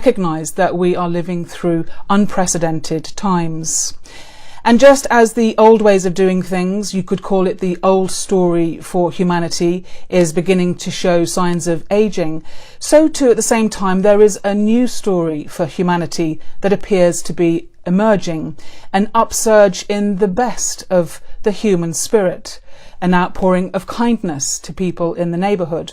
Recognise that we are living through unprecedented times. And just as the old ways of doing things, you could call it the old story for humanity, is beginning to show signs of ageing, so too at the same time there is a new story for humanity that appears to be emerging, an upsurge in the best of the human spirit, an outpouring of kindness to people in the neighbourhood,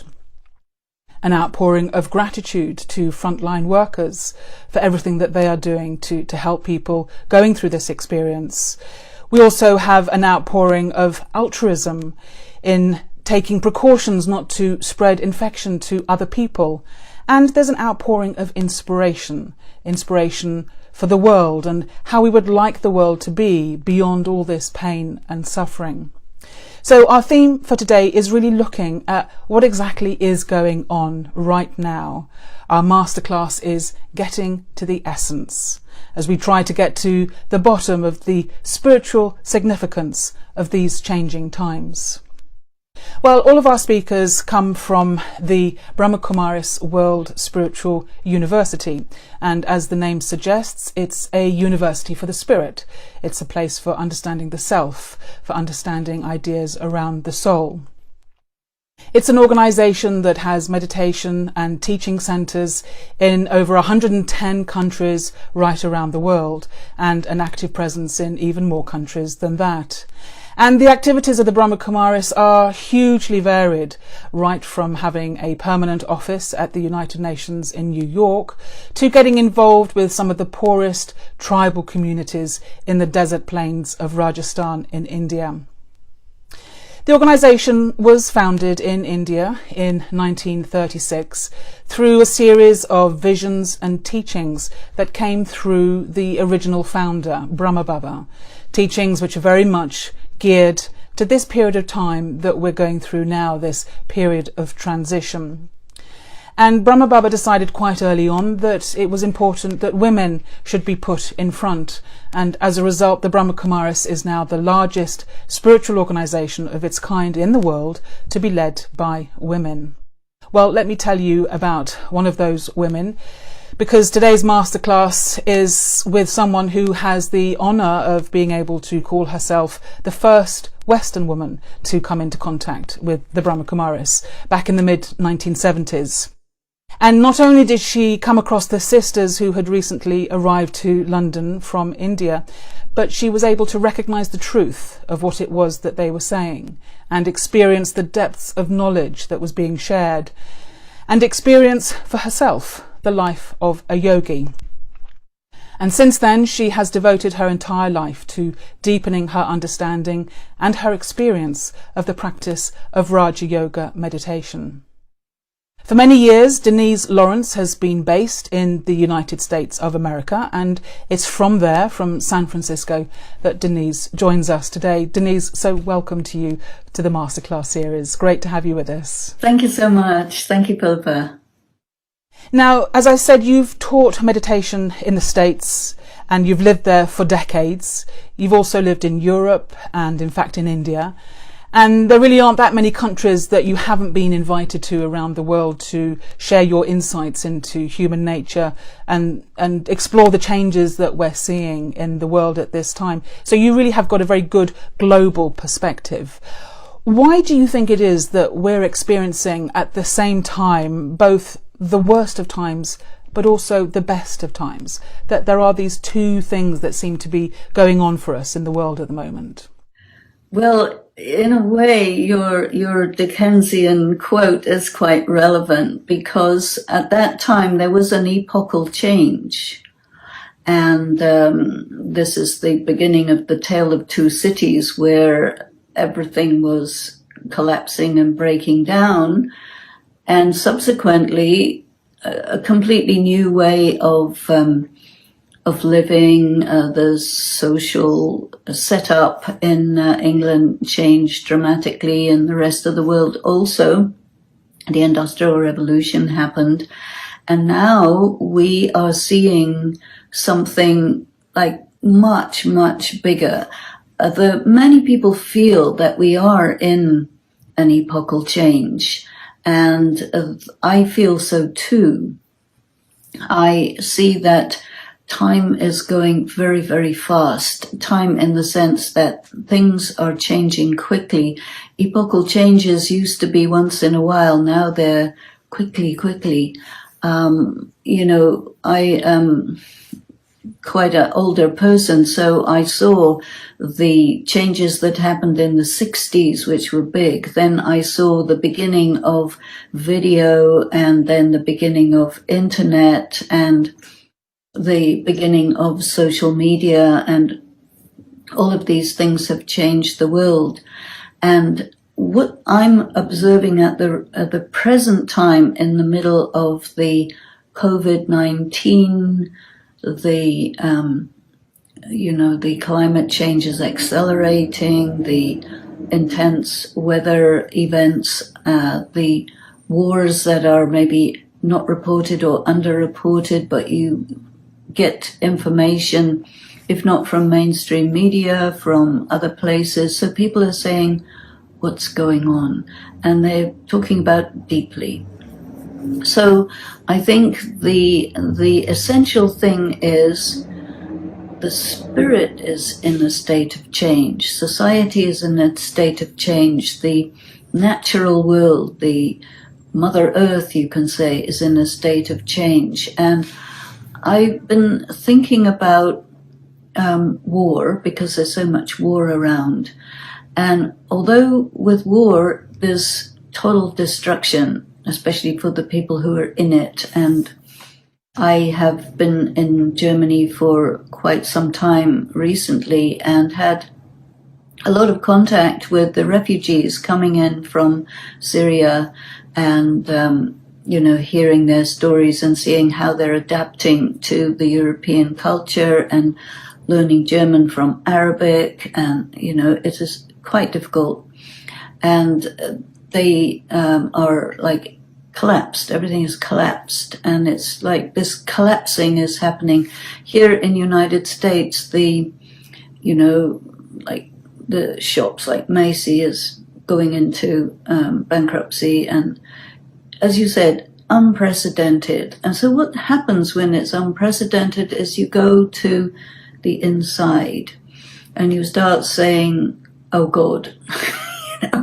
an outpouring of gratitude to frontline workers for everything that they are doing to help people going through this experience. We also have an outpouring of altruism in taking precautions not to spread infection to other people. And there's an outpouring of inspiration for the world and how we would like the world to be beyond all this pain and suffering. So our theme for today is really looking at what exactly is going on right now. Our masterclass is Getting to the Essence, as we try to get to the bottom of the spiritual significance of these changing times. Well, all of our speakers come from the Brahmakumaris World Spiritual University, and as the name suggests, it's a university for the spirit. It's a place for understanding the self, for understanding ideas around the soul. It's an organisation that has meditation and teaching centres in over 110 countries right around the world, and an active presence in even more countries than that. And the activities of the Brahmakumaris are hugely varied, right from having a permanent office at the United Nations in New York to getting involved with some of the poorest tribal communities in the desert plains of Rajasthan in India. The organisation was founded in India in 1936 through a series of visions and teachings that came through the original founder, Brahma Baba, teachings which are very much geared to this period of time that we're going through now, this period of transition. And Brahma Baba decided quite early on that it was important that women should be put in front, and as a result the Brahmakumaris is now the largest spiritual organisation of its kind in the world to be led by women. Well, let me tell you about one of those women, because today's masterclass is with someone who has the honour of being able to call herself the first Western woman to come into contact with the Brahmakumaris back in the mid-1970s. And not only did she come across the sisters who had recently arrived to London from India, but she was able to recognise the truth of what it was that they were saying and experience the depths of knowledge that was being shared and experience for herself the life of a yogi. And since then she has devoted her entire life to deepening her understanding and her experience of the practice of Raja Yoga meditation. For many years, Denise Lawrence has been based in the United States of America, and it's from there, from San Francisco, that Denise joins us today. Denise, so welcome to you to the Masterclass series. Great to have you with us. Thank you so much. Thank you, Papa. Now, as I said, you've taught meditation in the States and you've lived there for decades. You've also lived in Europe and, in fact, in India. And there really aren't that many countries that you haven't been invited to around the world to share your insights into human nature and explore the changes that we're seeing in the world at this time. So you really have got a very good global perspective. Why do you think it is that we're experiencing at the same time both the worst of times but also the best of times, that there are these two things that seem to be going on for us in the world at the moment? Well, in a way, your Dickensian quote is quite relevant, because at that time there was an epochal change. And this is the beginning of the Tale of Two Cities, where everything was collapsing and breaking down. And subsequently, a completely new way of living. The social setup in England changed dramatically, and the rest of the world also. The Industrial Revolution happened, and now we are seeing something like much, much bigger. Many people feel that we are in an epochal change, and I feel so too. I see that time is going very, very fast. Time in the sense that things are changing quickly. Epochal changes used to be once in a while. Now they're quickly. I am quite an older person, so I saw the changes that happened in the 60s, which were big. Then I saw the beginning of video, and then the beginning of internet, and the beginning of social media, and all of these things have changed the world. And what I'm observing at the present time, in the middle of the COVID-19, the climate change is accelerating, the intense weather events, the wars that are maybe not reported or underreported, but you get information, if not from mainstream media, from other places. So people are saying, what's going on? And they're talking about deeply. So I think the essential thing is the spirit is in a state of change. Society is in a state of change. The natural world, the Mother Earth, you can say, is in a state of change. And I've been thinking about war, because there's so much war around. And although with war, there's total destruction, especially for the people who are in it. And I have been in Germany for quite some time recently and had a lot of contact with the refugees coming in from Syria, and hearing their stories and seeing how they're adapting to the European culture and learning German from Arabic. And, it is quite difficult. And they are like collapsed. Everything is collapsed. And it's like this collapsing is happening here in the United States. The shops like Macy is going into bankruptcy, and as you said, unprecedented. And so what happens when it's unprecedented is you go to the inside and you start saying, oh God.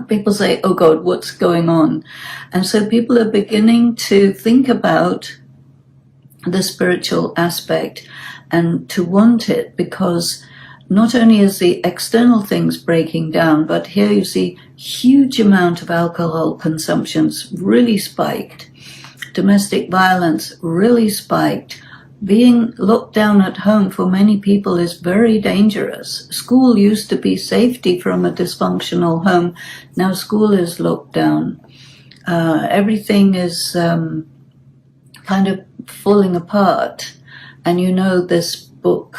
People say, oh God, what's going on? And so people are beginning to think about the spiritual aspect and to want it, because not only is the external things breaking down, but here you see huge amount of alcohol consumptions really spiked, domestic violence really spiked. Being locked down at home for many people is very dangerous. School used to be safety from a dysfunctional home. Now school is locked down. Everything is kind of falling apart. And this book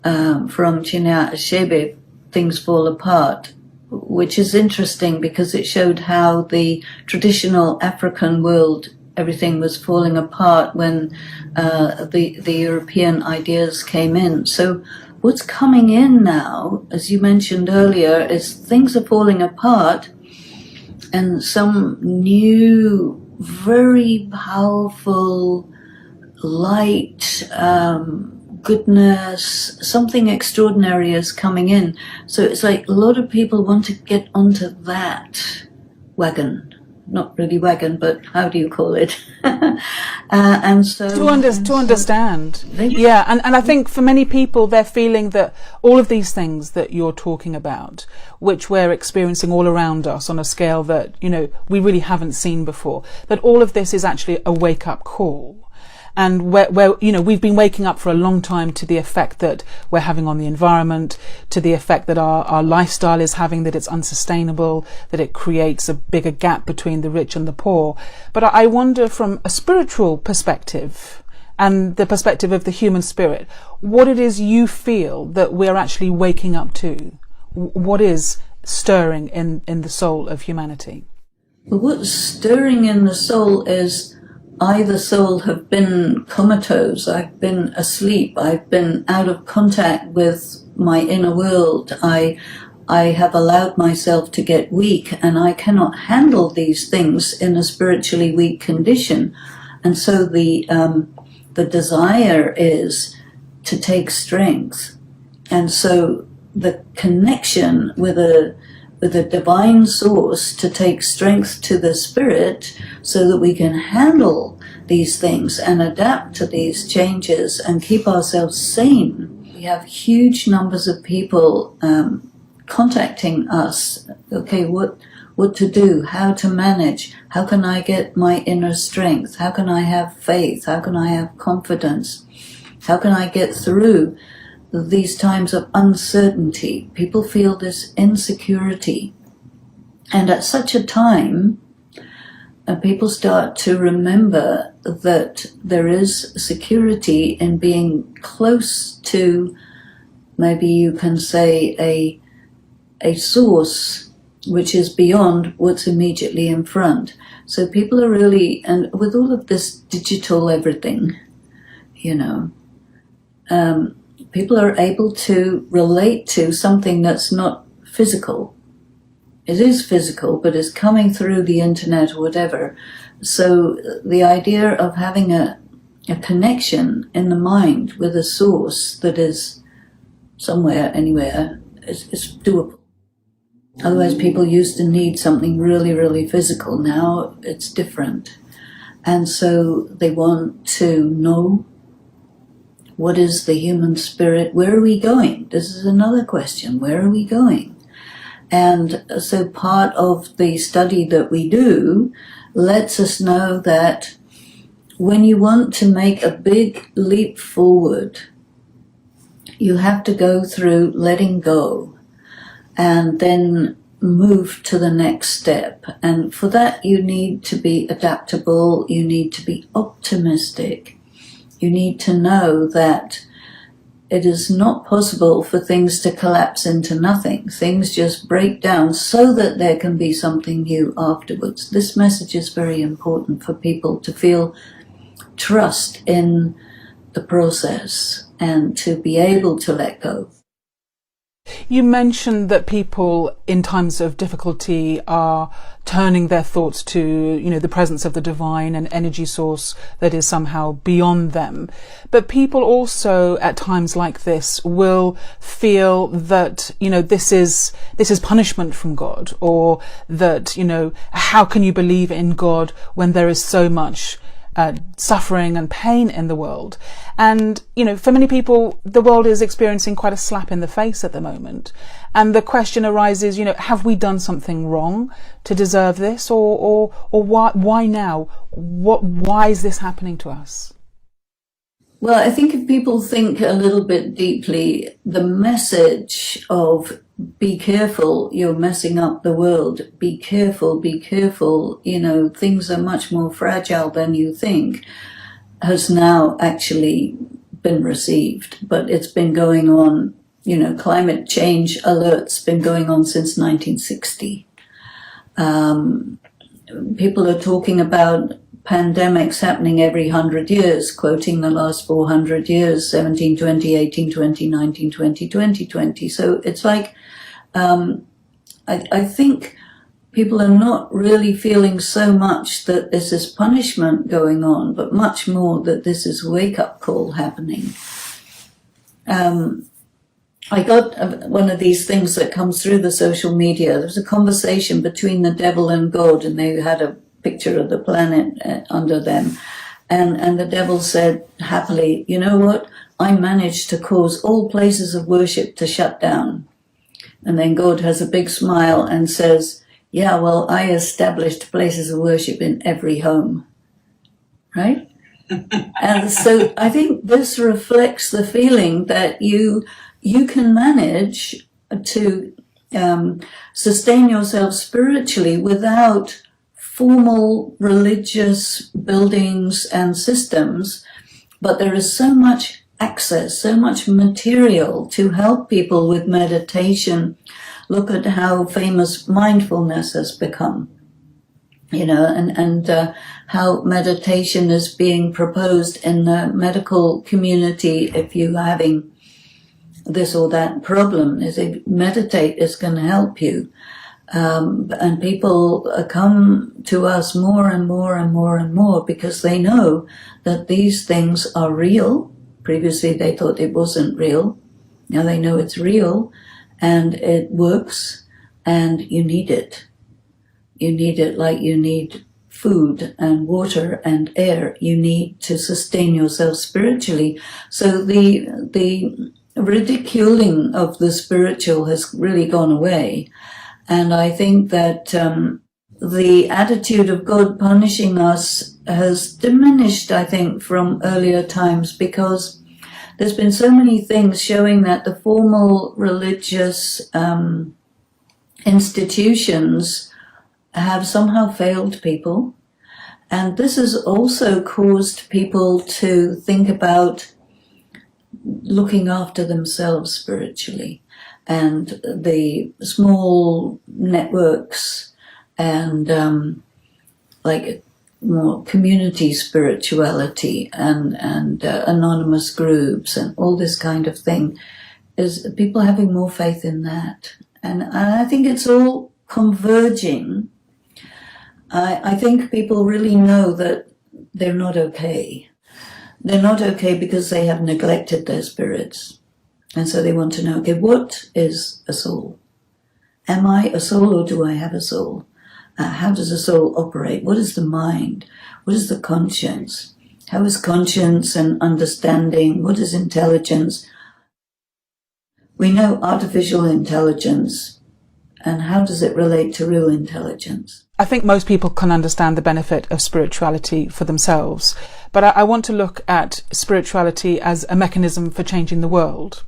from Chinua Achebe, Things Fall Apart, which is interesting because it showed how the traditional African world, everything was falling apart when the European ideas came in. So what's coming in now, as you mentioned earlier, is things are falling apart, and some new, very powerful light, goodness, something extraordinary is coming in. So it's like a lot of people want to get onto that wagon. Not really wagon, but how do you call it? And so to understand. Yeah, and I think for many people, they're feeling that all of these things that you're talking about, which we're experiencing all around us on a scale that, we really haven't seen before, that all of this is actually a wake-up call. And where we've been waking up for a long time to the effect that we're having on the environment, to the effect that our lifestyle is having, that it's unsustainable, that it creates a bigger gap between the rich and the poor. But I wonder, from a spiritual perspective and the perspective of the human spirit, what it is you feel that we're actually waking up to. What is stirring in the soul of humanity? Well, what's stirring in the soul is, I, the soul, have been comatose. I've been asleep. I've been out of contact with my inner world. I have allowed myself to get weak, and I cannot handle these things in a spiritually weak condition. And so the the desire is to take strength. And so the connection with a divine source to take strength to the spirit so that we can handle these things and adapt to these changes and keep ourselves sane. We have huge numbers of people contacting us. Okay, what to do, how to manage, how can I get my inner strength, how can I have faith, how can I have confidence, how can I get through these times of uncertainty. People feel this insecurity. And at such a time, people start to remember that there is security in being close to, maybe you can say, a source which is beyond what's immediately in front. So people are really, and with all of this digital everything, people are able to relate to something that's not physical. It is physical, but it's coming through the internet or whatever. So the idea of having a connection in the mind with a source that is somewhere, anywhere, is doable. Otherwise, people used to need something really, really physical. Now it's different. And so they want to know, what is the human spirit? Where are we going? This is another question. Where are we going? And so part of the study that we do lets us know that when you want to make a big leap forward, you have to go through letting go and then move to the next step. And for that, you need to be adaptable. You need to be optimistic. You need to know that it is not possible for things to collapse into nothing. Things just break down so that there can be something new afterwards. This message is very important for people to feel trust in the process and to be able to let go. You mentioned that people in times of difficulty are turning their thoughts to, the presence of the divine, an energy source that is somehow beyond them. But people also at times like this will feel that, this is punishment from God, or that, how can you believe in God when there is so much suffering and pain in the world? And for many people, the world is experiencing quite a slap in the face at the moment, and the question arises, have we done something wrong to deserve this, or why now? Why is this happening to us? Well, I think if people think a little bit deeply, the message of be careful, you're messing up the world, be careful, things are much more fragile than you think, has now actually been received. But it's been going on, climate change alerts been going on since 1960. People are talking about pandemics happening every 100 years, quoting the last 400 years, 1720, 1820, 1920, 2020. So it's like, I think people are not really feeling so much that this is punishment going on, but much more that this is a wake-up call happening. I got one of these things that comes through the social media. There was a conversation between the devil and God, and they had a picture of the planet under them. And the devil said happily, you know what? I managed to cause all places of worship to shut down. And then God has a big smile and says, yeah, well, I established places of worship in every home. Right? And so I think this reflects the feeling that you can manage to sustain yourself spiritually without formal religious buildings and systems, but there is so much access, so much material to help people with meditation. Look at how famous mindfulness has become, and how meditation is being proposed in the medical community. If you're having this or that problem, is meditate is going to help you. And people come to us more and more and more and more because they know that these things are real. Previously they thought it wasn't real. Now they know it's real and it works and you need it. You need it like you need food and water and air. You need to sustain yourself spiritually. So the ridiculing of the spiritual has really gone away. And I think that the attitude of God punishing us has diminished, I think, from earlier times, because there's been so many things showing that the formal religious institutions have somehow failed people. And this has also caused people to think about looking after themselves spiritually. And the small networks and like more community spirituality and anonymous groups and all this kind of thing, is people having more faith in that. And I think it's all converging. I think people really know that they're not okay. They're not okay because they have neglected their spirits. And so they want to know, okay, what is a soul? Am I a soul or do I have a soul? How does a soul operate? What is the mind? What is the conscience? How is conscience and understanding? What is intelligence? We know artificial intelligence. And how does it relate to real intelligence? I think most people can understand the benefit of spirituality for themselves, but I want to look at spirituality as a mechanism for changing the world.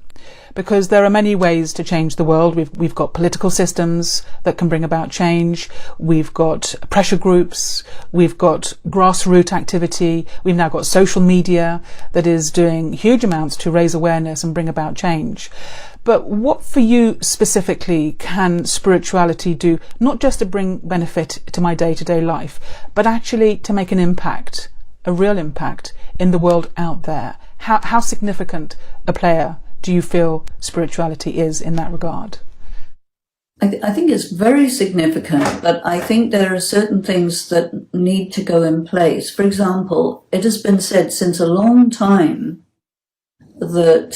Because there are many ways to change the world. We've got political systems that can bring about change. We've got pressure groups. We've got grassroots activity. We've now got social media that is doing huge amounts to raise awareness and bring about change. But what for you specifically can spirituality do, not just to bring benefit to my day-to-day life, but actually to make an impact, a real impact in the world out there? How significant a player do you feel spirituality is in that regard? I think it's very significant, but I think there are certain things that need to go in place. For example, it has been said since a long time that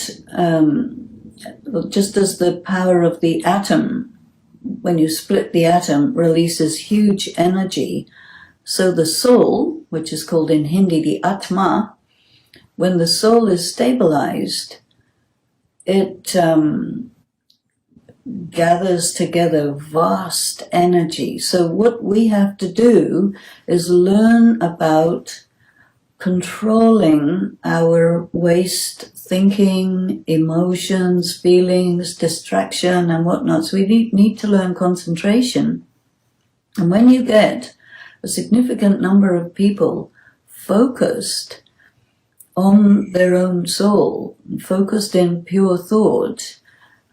just as the power of the atom, when you split the atom, releases huge energy, so the soul, which is called in Hindi the Atma, when the soul is stabilized, it gathers together vast energy. So what we have to do is learn about controlling our waste thinking, emotions, feelings, distraction and whatnot. So we need to learn concentration. And when you get a significant number of people focused on their own soul, focused in pure thought,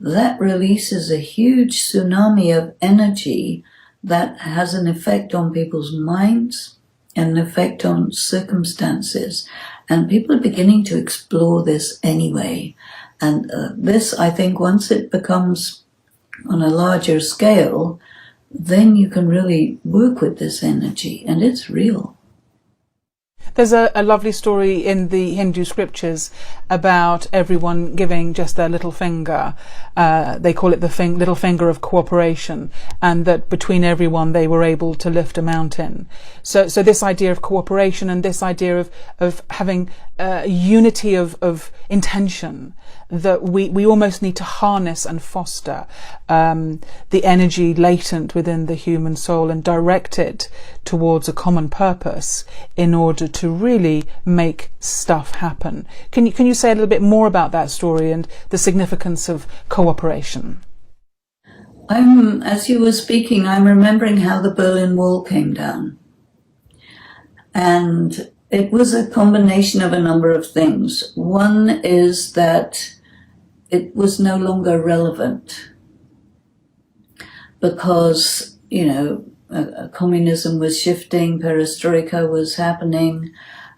that releases a huge tsunami of energy that has an effect on people's minds and an effect on circumstances. And people are beginning to explore this anyway. And this, I think, once it becomes on a larger scale, then you can really work with this energy, and it's real. There's a lovely story in the Hindu scriptures about everyone giving just their little finger. They call it the little finger of cooperation, and that between everyone they were able to lift a mountain. So this idea of cooperation and this idea of having unity of intention, that we almost need to harness and foster the energy latent within the human soul and direct it towards a common purpose in order to really make stuff happen. Can you say a little bit more about that story and the significance of cooperation? As you were speaking, I'm remembering how the Berlin Wall came down. And it was a combination of a number of things. One is that it was no longer relevant because, communism was shifting, perestroika was happening.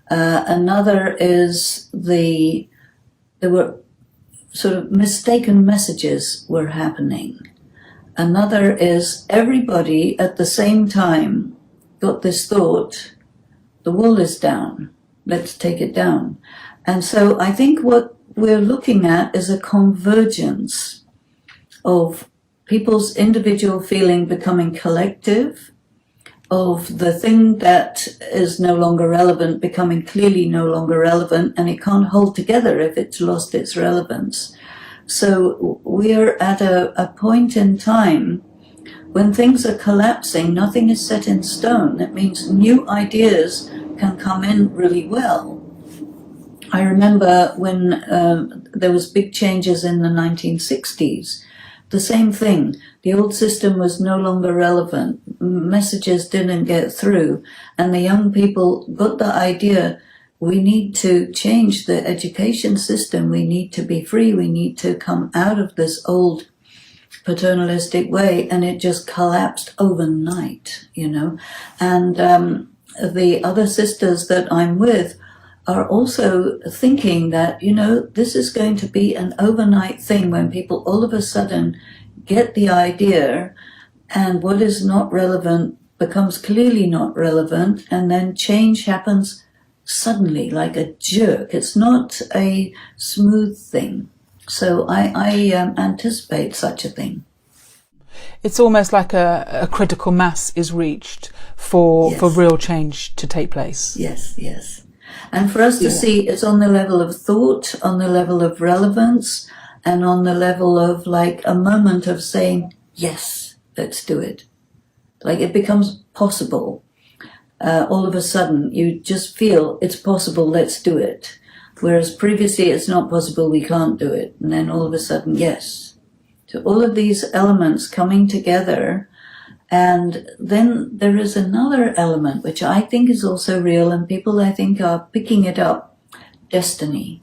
Another is there were sort of mistaken messages were happening. Another is everybody at the same time got this thought, the wall is down, let's take it down. And so I think what we're looking at is a convergence of people's individual feeling becoming collective, of the thing that is no longer relevant becoming clearly no longer relevant, and it can't hold together if it's lost its relevance. So we're at a point in time when things are collapsing, nothing is set in stone. That means new ideas can come in really well. I remember when there was big changes in the 1960s, the same thing. The old system was no longer relevant. Messages didn't get through. And the young people got the idea, we need to change the education system. We need to be free. We need to come out of this old paternalistic way. And it just collapsed overnight, you know. And the other sisters that I'm with are also thinking that, you know, this is going to be an overnight thing when people all of a sudden get the idea and what is not relevant becomes clearly not relevant, and then change happens suddenly like a jerk. It's not a smooth thing. So I anticipate such a thing. It's almost like a critical mass is reached for real change to take place. Yes, yes. And for us to see it's on the level of thought, on the level of relevance, and on the level of like a moment of saying, yes, let's do it. Like it becomes possible. All of a sudden, you just feel it's possible, let's do it. Whereas previously it's not possible, we can't do it. And then all of a sudden, yes. So all of these elements coming together. And then there is another element, which I think is also real, and people, I think, are picking it up, destiny.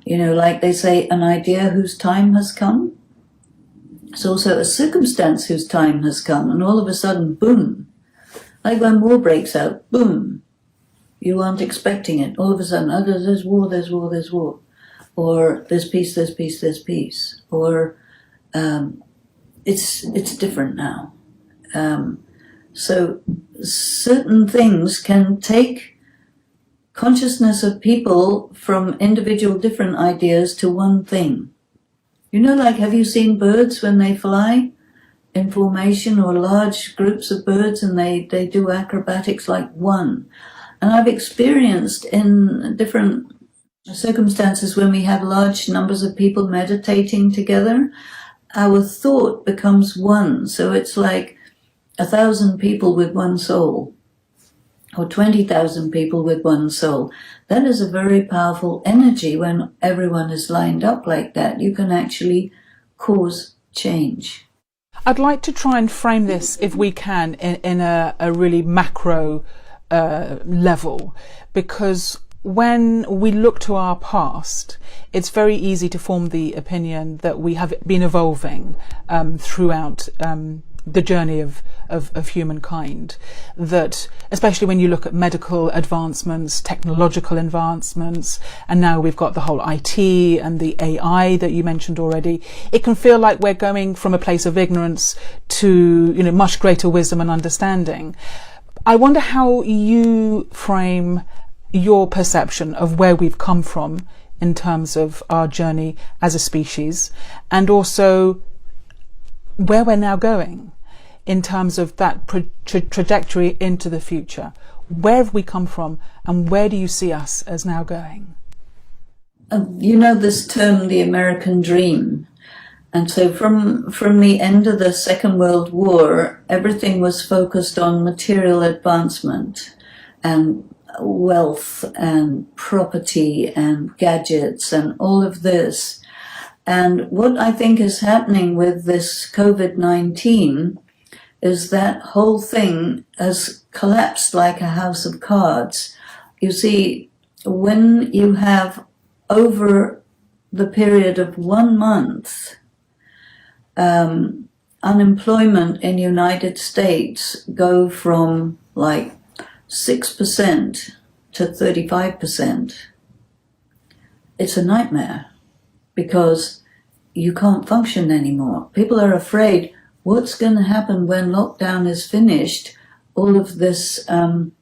You know, like they say, an idea whose time has come. It's also a circumstance whose time has come, and all of a sudden, boom. Like when war breaks out, boom. You aren't expecting it. All of a sudden, oh, there's war, there's war, there's war. Or there's peace, there's peace, there's peace. Or it's different now. So certain things can take consciousness of people from individual different ideas to one thing. You know, like, have you seen birds when they fly in formation, or large groups of birds, and they do acrobatics like one? And I've experienced in different circumstances when we have large numbers of people meditating together, our thought becomes one. So it's like 1,000 people with one soul, or 20,000 people with one soul. That is a very powerful energy. When everyone is lined up like that, you can actually cause change. I'd like to try and frame this, if we can, in a really macro level, because when we look to our past, it's very easy to form the opinion that we have been evolving throughout the journey of humankind, that especially when you look at medical advancements, technological advancements, and now we've got the whole IT and the AI that you mentioned already, it can feel like we're going from a place of ignorance to, you know, much greater wisdom and understanding. I wonder how you frame your perception of where we've come from in terms of our journey as a species, and also where we're now going in terms of that trajectory into the future. Where have we come from, and where do you see us as now going? You know this term, the American dream. And so from the end of the Second World War, everything was focused on material advancement and wealth and property and gadgets and all of this. And what I think is happening with this COVID-19 is that whole thing has collapsed like a house of cards. You see, when you have over the period of 1 month, unemployment in United States go from like 6% to 35%. It's a nightmare, because you can't function anymore. People are afraid, what's going to happen when lockdown is finished? All of this, you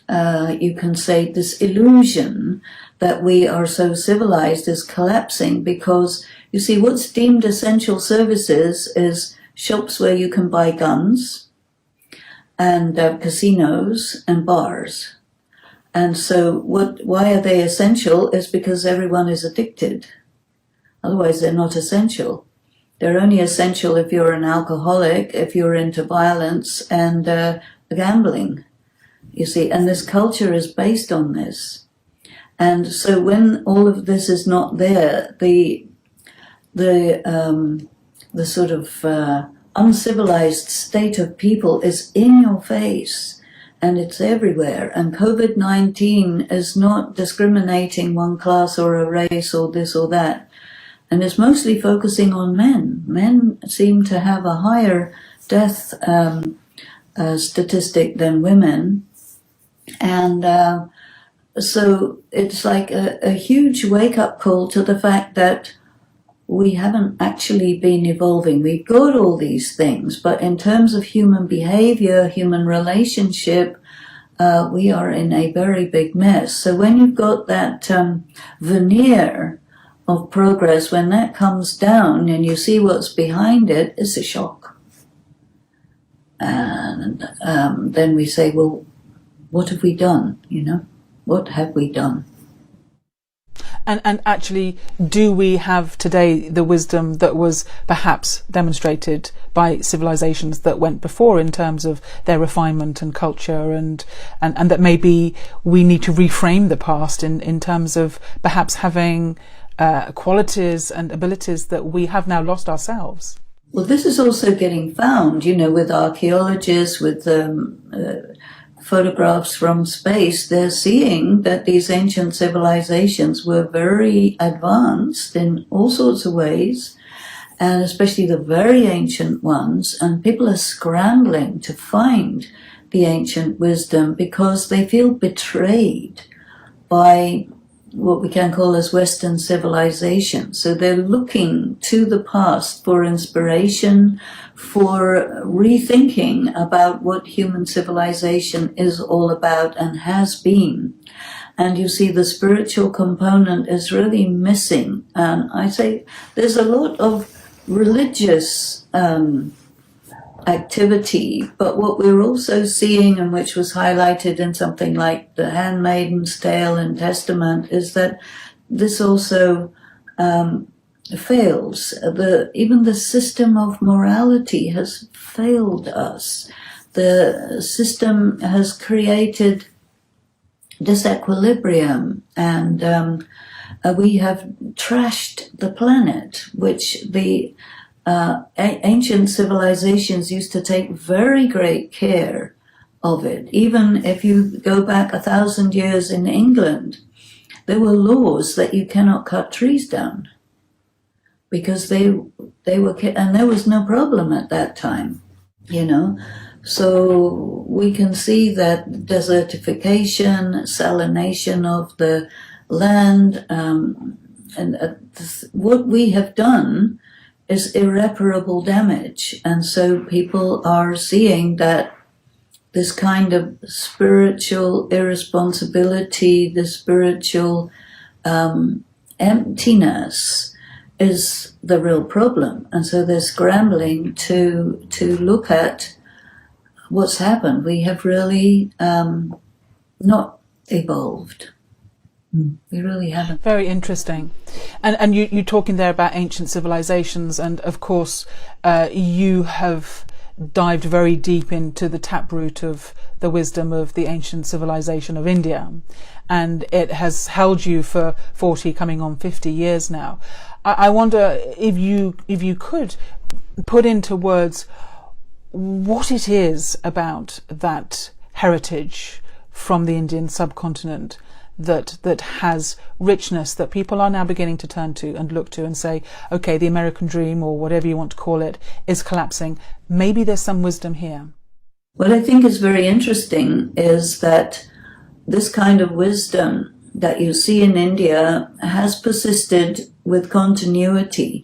can say, this illusion that we are so civilized is collapsing, because you see, what's deemed essential services is shops where you can buy guns, and casinos and bars. And so why are they essential? Is because everyone is addicted. Otherwise they're not essential. They're only essential if you're an alcoholic, if you're into violence and gambling, you see. And this culture is based on this. And so when all of this is not there, the sort of uncivilized state of people is in your face, and it's everywhere. And COVID-19 is not discriminating one class or a race or this or that. And it's mostly focusing on men. Men seem to have a higher death statistic than women. And so it's like a huge wake-up call to the fact that we haven't actually been evolving. We've got all these things, but in terms of human behavior, human relationship, we are in a very big mess. So when you've got that veneer of progress, when that comes down and you see what's behind it, it's a shock. And then we say, well, what have we done? You know, what have we done? And actually, do we have today the wisdom that was perhaps demonstrated by civilizations that went before in terms of their refinement and culture, and that maybe we need to reframe the past in terms of perhaps having qualities and abilities that we have now lost ourselves? Well, this is also getting found, you know, with archaeologists, with photographs from space. They're seeing that these ancient civilizations were very advanced in all sorts of ways, and especially the very ancient ones, and people are scrambling to find the ancient wisdom because they feel betrayed by what we can call as Western civilization. So they're looking to the past for inspiration, for rethinking about what human civilization is all about and has been. And you see, the spiritual component is really missing. And I say there's a lot of religious activity, but what we're also seeing, and which was highlighted in something like The Handmaid's Tale and Testament, is that this also fails. Even the system of morality has failed us. The system has created disequilibrium, and we have trashed the planet, which the ancient civilizations used to take very great care of it. Even if you go back 1,000 years in England, there were laws that you cannot cut trees down, because they were, and there was no problem at that time, you know. So we can see that desertification, salination of the land, what we have done is irreparable damage. And so people are seeing that this kind of spiritual irresponsibility, the spiritual emptiness is the real problem. And so they're scrambling to look at what's happened. We have really not evolved. We really haven't. Very interesting. And you're talking there about ancient civilizations, and of course you have dived very deep into the taproot of the wisdom of the ancient civilization of India, and it has held you for 40, coming on 50 years now. I wonder if you could put into words what it is about that heritage from the Indian subcontinent that has richness that people are now beginning to turn to and look to and say, okay, the American dream, or whatever you want to call it, is collapsing. Maybe there's some wisdom here. What I think is very interesting is that this kind of wisdom that you see in India has persisted with continuity.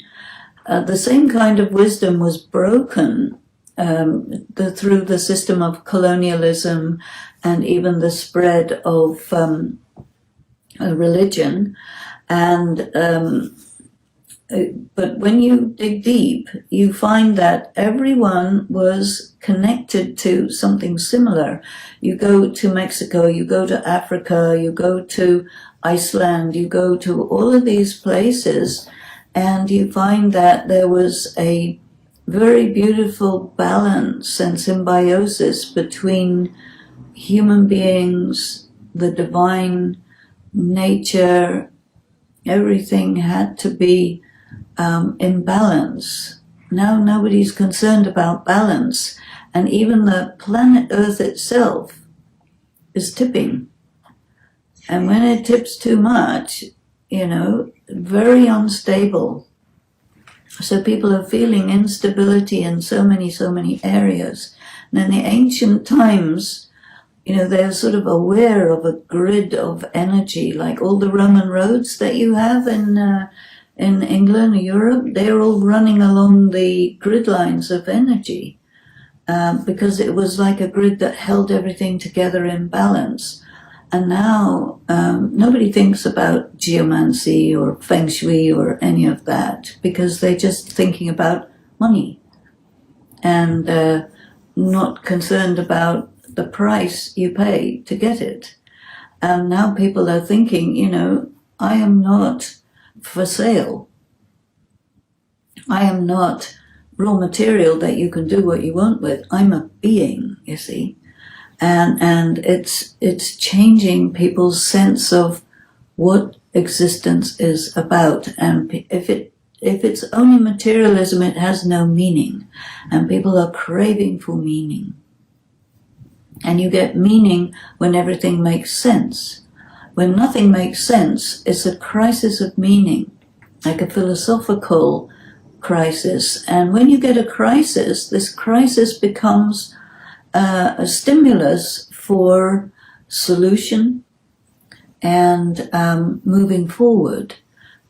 the same kind of wisdom was broken through the system of colonialism and even the spread of religion. And but when you dig deep, you find that everyone was connected to something similar. You go to Mexico, you go to Africa, you go to Iceland, you go to all of these places, and you find that there was a very beautiful balance and symbiosis between human beings, the divine nature. Everything had to be in balance. Now nobody's concerned about balance, and even the planet Earth itself is tipping. And when it tips too much, very unstable. So people are feeling instability in so many areas. And in the ancient times, they're sort of aware of a grid of energy, like all the Roman roads that you have in England or Europe. They're all running along the grid lines of energy because it was like a grid that held everything together in balance. And now nobody thinks about geomancy or feng shui or any of that because they're just thinking about money and not concerned about the price you pay to get it. And now people are thinking, I am not for sale. I am not raw material that you can do what you want with. I'm a being, you see. And it's changing people's sense of what existence is about. And if it's only materialism, it has no meaning. And people are craving for meaning. And you get meaning when everything makes sense. When nothing makes sense, it's a crisis of meaning, like a philosophical crisis. And when you get a crisis, this crisis becomes a stimulus for solution and moving forward.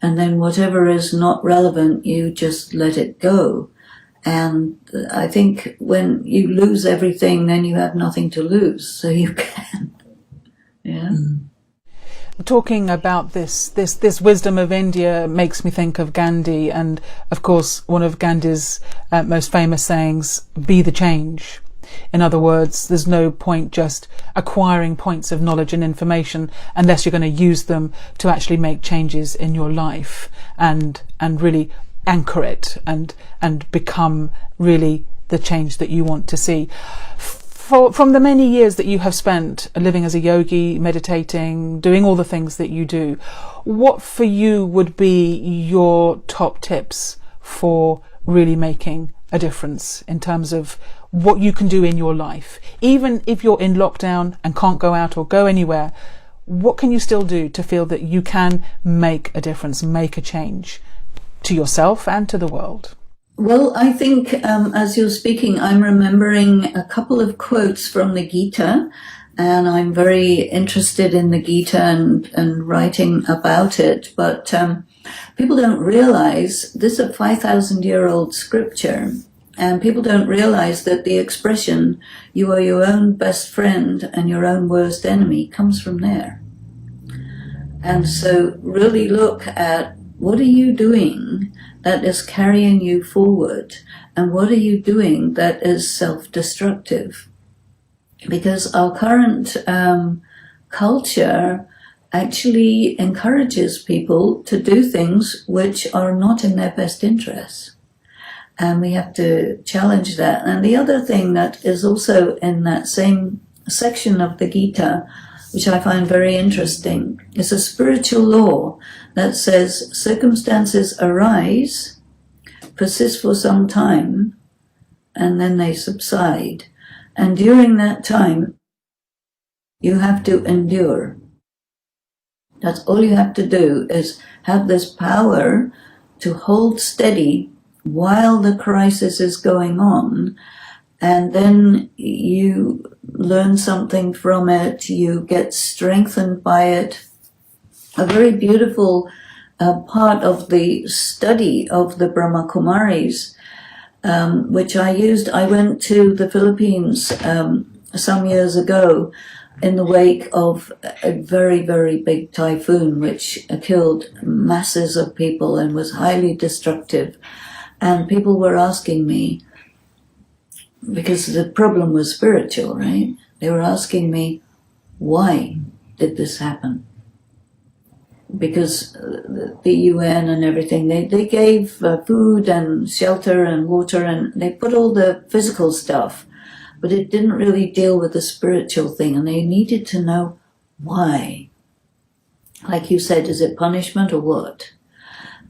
And then whatever is not relevant, you just let it go. And I think when you lose everything, then you have nothing to lose. So you can, yeah. Talking about this wisdom of India makes me think of Gandhi, and of course one of Gandhi's most famous sayings, "Be the change." In other words, there's no point just acquiring points of knowledge and information unless you're going to use them to actually make changes in your life and really anchor it and become really the change that you want to see. From the many years that you have spent living as a yogi, meditating, doing all the things that you do, what for you would be your top tips for really making a difference in terms of what you can do in your life? Even if you're in lockdown and can't go out or go anywhere, what can you still do to feel that you can make a difference, make a change to yourself and to the world? Well, I think as you're speaking, I'm remembering a couple of quotes from the Gita, and I'm very interested in the Gita and writing about it. But people don't realize this is a 5,000-year-old scripture, and people don't realize that the expression, "you are your own best friend and your own worst enemy," comes from there. And so really look at what are you doing that is carrying you forward, and what are you doing that is self-destructive? Because our current culture actually encourages people to do things which are not in their best interests. And we have to challenge that. And the other thing that is also in that same section of the Gita, which I find very interesting, is a spiritual law that says circumstances arise, persist for some time, and then they subside. And during that time, you have to endure. That's all you have to do, is have this power to hold steady while the crisis is going on, and then you learn something from it, you get strengthened by it. A very beautiful part of the study of the Brahma Kumaris, which I went to the Philippines some years ago in the wake of a very, very big typhoon which killed masses of people and was highly destructive. And people were asking me, because the problem was spiritual, right? They were asking me, why did this happen? Because the UN and everything, they gave food and shelter and water, and they put all the physical stuff, but it didn't really deal with the spiritual thing, and they needed to know why. Like you said, is it punishment or what?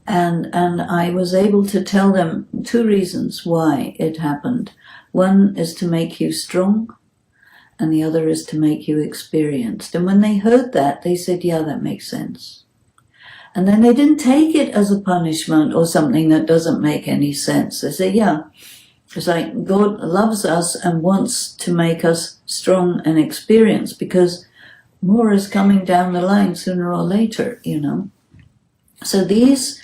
And I was able to tell them 2 reasons why it happened. One is to make you strong, and the other is to make you experienced. And when they heard that, they said, yeah, that makes sense. And then they didn't take it as a punishment or something that doesn't make any sense. They say, yeah, it's like God loves us and wants to make us strong and experienced, because more is coming down the line sooner or later, you know. So these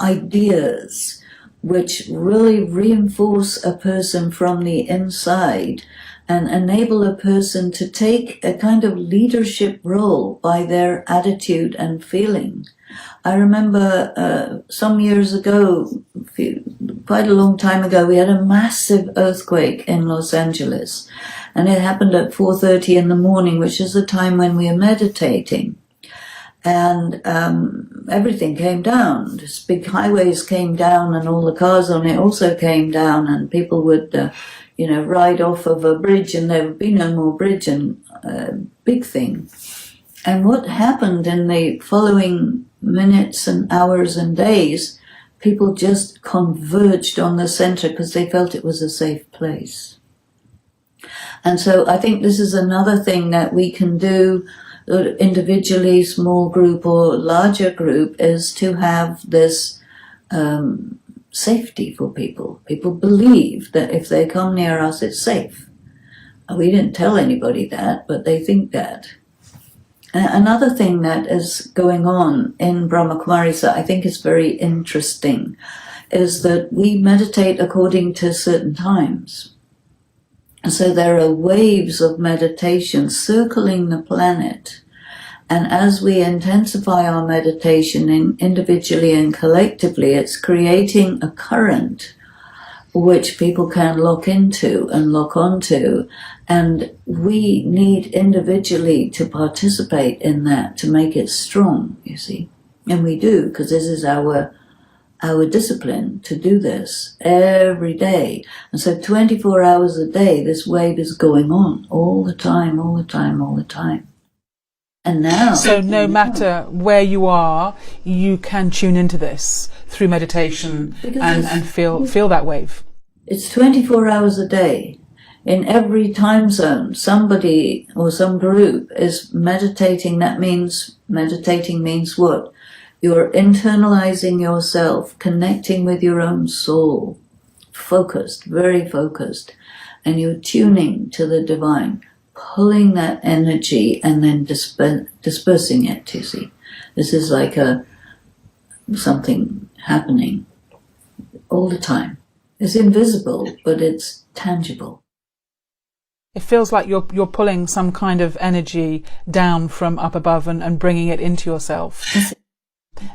ideas which really reinforce a person from the inside and enable a person to take a kind of leadership role by their attitude and feeling. I remember some years ago, quite a long time ago, we had a massive earthquake in Los Angeles, and it happened at 4:30 in the morning, which is the time when we are meditating. And everything came down. This big highways came down, and all the cars on it also came down, and people would, ride off of a bridge, and there would be no more bridge, and big thing. And what happened in the following minutes and hours and days, people just converged on the center because they felt it was a safe place. And so I think this is another thing that we can do individually, small group or larger group, is to have this safety for people. People believe that if they come near us, it's safe. We didn't tell anybody that, but they think that. Another thing that is going on in Brahma Kumaris that I think is very interesting is that we meditate according to certain times. And so there are waves of meditation circling the planet. And as we intensify our meditation individually and collectively, it's creating a current which people can lock into and lock onto. And we need individually to participate in that to make it strong, you see. And we do, because this is our discipline to do this every day. And so 24 hours a day, this wave is going on all the time, all the time, all the time. And now... So no matter where you are, you can tune into this through meditation and feel that wave. It's 24 hours a day. In every time zone, somebody or some group is meditating. That means, meditating means what? You're internalizing yourself, connecting with your own soul, focused, very focused, and you're tuning to the divine, pulling that energy and then dispersing it, you see. This is like something happening all the time. It's invisible, but it's tangible. It feels like you're pulling some kind of energy down from up above and bringing it into yourself.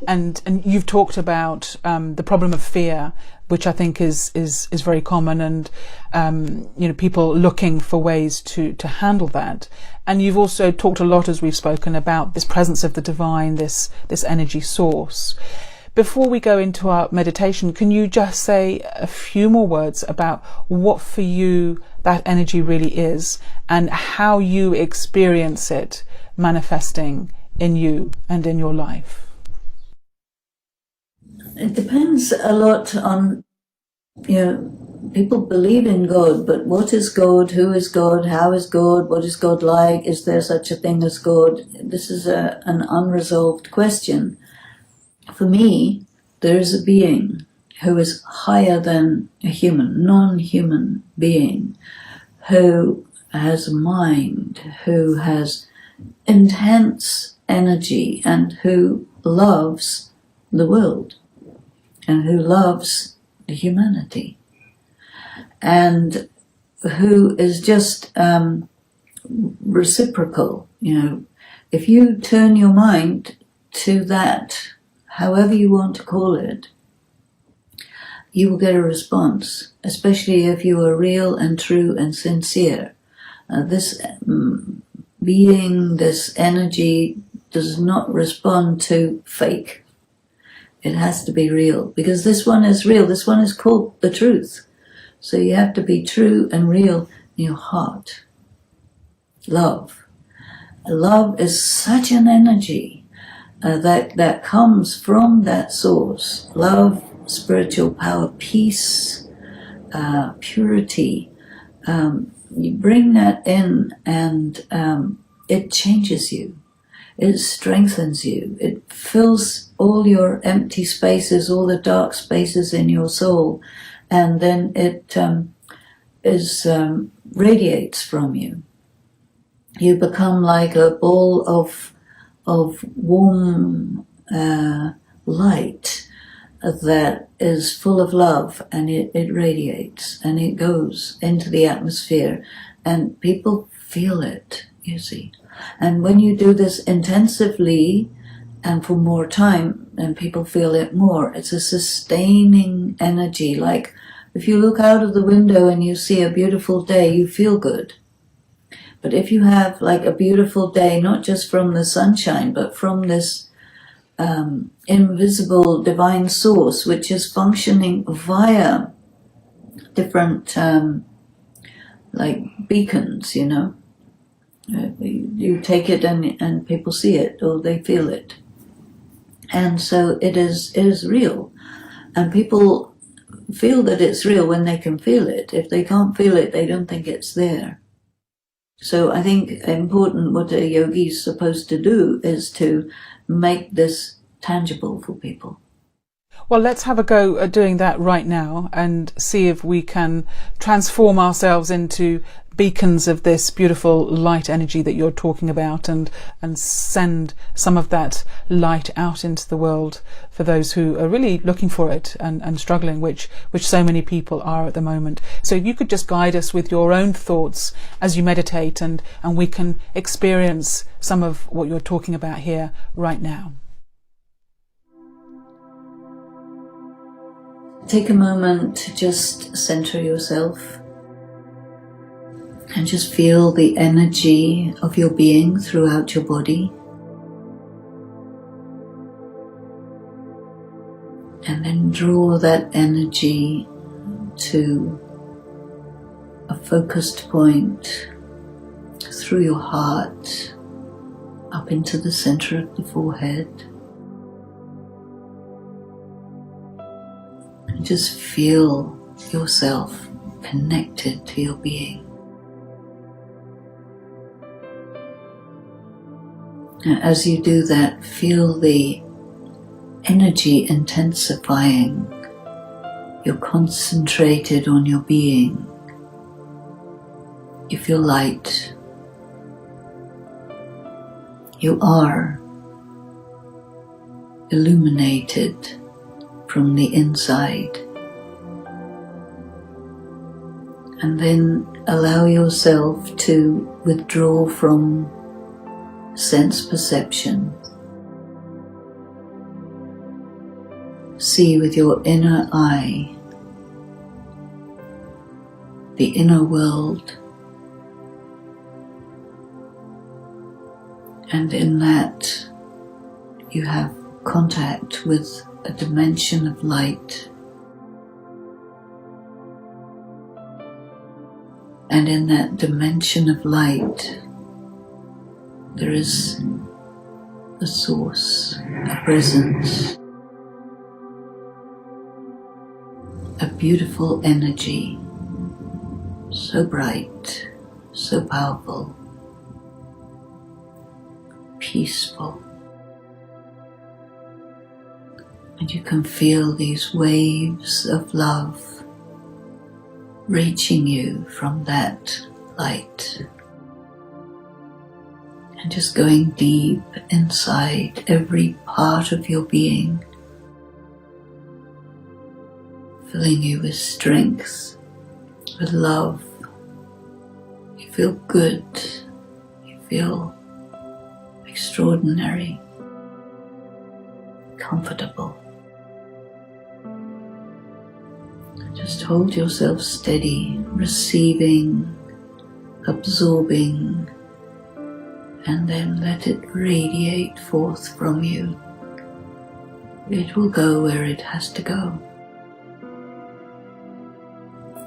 And you've talked about the problem of fear, which I think is very common, and people looking for ways to handle that. And you've also talked a lot, as we've spoken, about this presence of the divine, this energy source. Before we go into our meditation, can you just say a few more words about what for you that energy really is and how you experience it manifesting in you and in your life? It depends a lot on, people believe in God, but what is God? Who is God? How is God? What is God like? Is there such a thing as God? This is an unresolved question. For me, there is a being who is higher than a human, non-human being, who has a mind, who has intense energy and who loves the world and who loves humanity and who is just reciprocal. You know, if you turn your mind to that, however you want to call it, you will get a response, especially if you are real and true and sincere. This being, this energy does not respond to fake. It has to be real, because this one is real. This one is called the truth. So you have to be true and real in your heart. Love. Love is such an energy that comes from that source. Love, spiritual power, peace, purity. You bring that in and it changes you. It strengthens you. It fills all your empty spaces, all the dark spaces in your soul, and then it radiates from you. You become like a ball of warm light that is full of love, and it radiates and it goes into the atmosphere, and people feel it, you see. And when you do this intensively and for more time, then people feel it more. It's a sustaining energy. Like if you look out of the window and you see a beautiful day, you feel good. But if you have like a beautiful day, not just from the sunshine, but from this invisible divine source, which is functioning via different like beacons, you know, you take it and people see it or they feel it. And so it is real. And people feel that it's real when they can feel it. If they can't feel it, they don't think it's there. So I think important what a yogi is supposed to do is to make this tangible for people. Well, let's have a go at doing that right now and see if we can transform ourselves into beacons of this beautiful light energy that you're talking about, and send some of that light out into the world for those who are really looking for it and struggling, which so many people are at the moment. So if you could just guide us with your own thoughts as you meditate, and we can experience some of what you're talking about here right now. Take a moment to just center yourself and just feel the energy of your being throughout your body. And then draw that energy to a focused point through your heart, up into the center of the forehead. And just feel yourself connected to your being. And as you do that, feel the energy intensifying. You're concentrated on your being. You feel light. You are illuminated from the inside. And then allow yourself to withdraw from sense perception. See with your inner eye the inner world, and in that you have contact with a dimension of light, and in that dimension of light there is a source, a presence, a beautiful energy, so bright, so powerful, peaceful. And you can feel these waves of love reaching you from that light. And just going deep inside every part of your being, filling you with strength, with love. You feel good, you feel extraordinary, comfortable. Just hold yourself steady, receiving, absorbing, and then let it radiate forth from you. It will go where it has to go.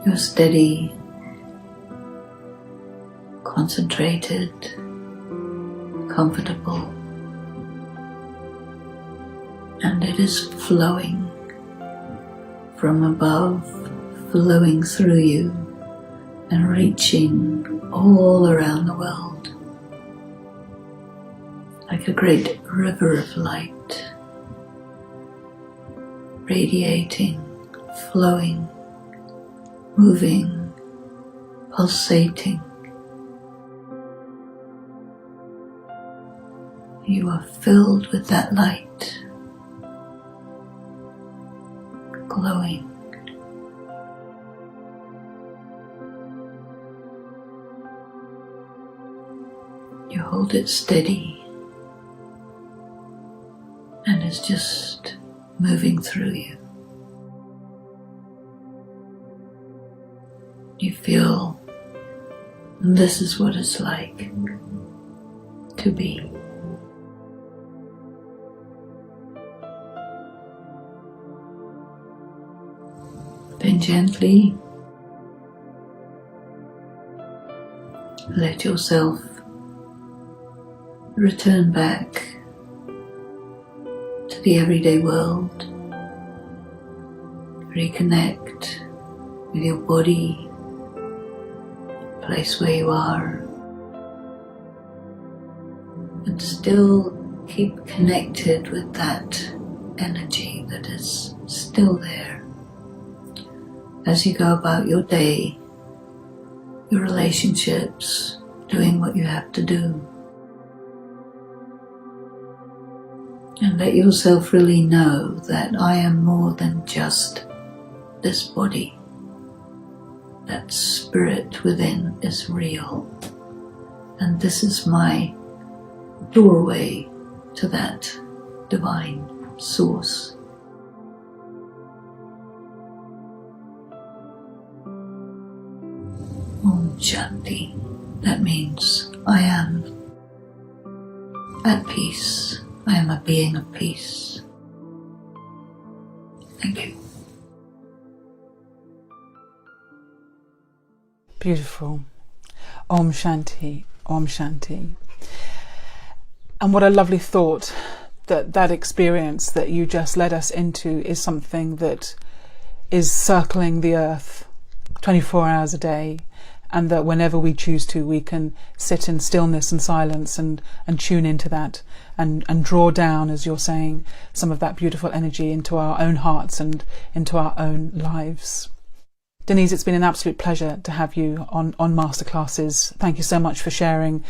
You're steady, concentrated, comfortable, and it is flowing from above, flowing through you and reaching all around the world like a great river of light, radiating, flowing, moving, pulsating. You are filled with that light, glowing. You hold it steady and it's just moving through you. You feel this is what it's like to be. Then gently let yourself return back to the everyday world. Reconnect with your body, the place where you are, and still keep connected with that energy that is still there. As you go about your day, your relationships, doing what you have to do. And let yourself really know that I am more than just this body. That spirit within is real. And this is my doorway to that divine source. Om Shanti. That means I am at peace. I am a being of peace. Thank you. Beautiful. Om Shanti, Om Shanti. And what a lovely thought that that experience that you just led us into is something that is circling the earth 24 hours a day, and that whenever we choose to, we can sit in stillness and silence and tune into that and draw down, as you're saying, some of that beautiful energy into our own hearts and into our own lives. Denise, it's been an absolute pleasure to have you on Masterclasses. Thank you so much for sharing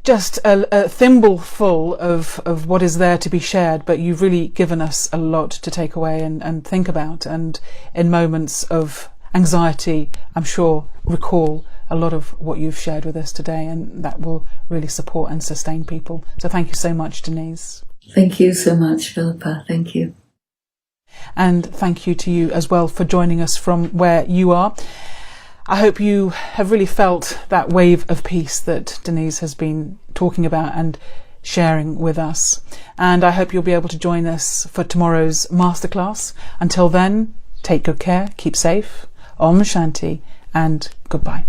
just a thimbleful of what is there to be shared, but you've really given us a lot to take away and think about, and in moments of anxiety, I'm sure, recall a lot of what you've shared with us today, and that will really support and sustain people. So thank you so much, Denise. Thank you so much, Philippa. Thank you. And thank you to you as well for joining us from where you are. I hope you have really felt that wave of peace that Denise has been talking about and sharing with us. And I hope you'll be able to join us for tomorrow's masterclass. Until then, take good care, keep safe, Om Shanti, and goodbye.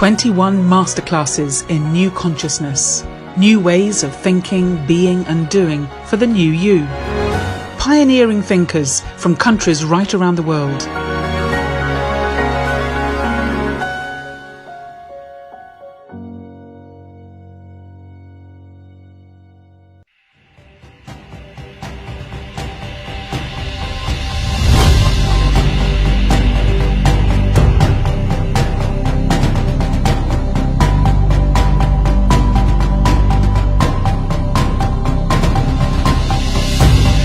21 masterclasses in new consciousness, new ways of thinking, being and doing for the new you. Pioneering thinkers from countries right around the world.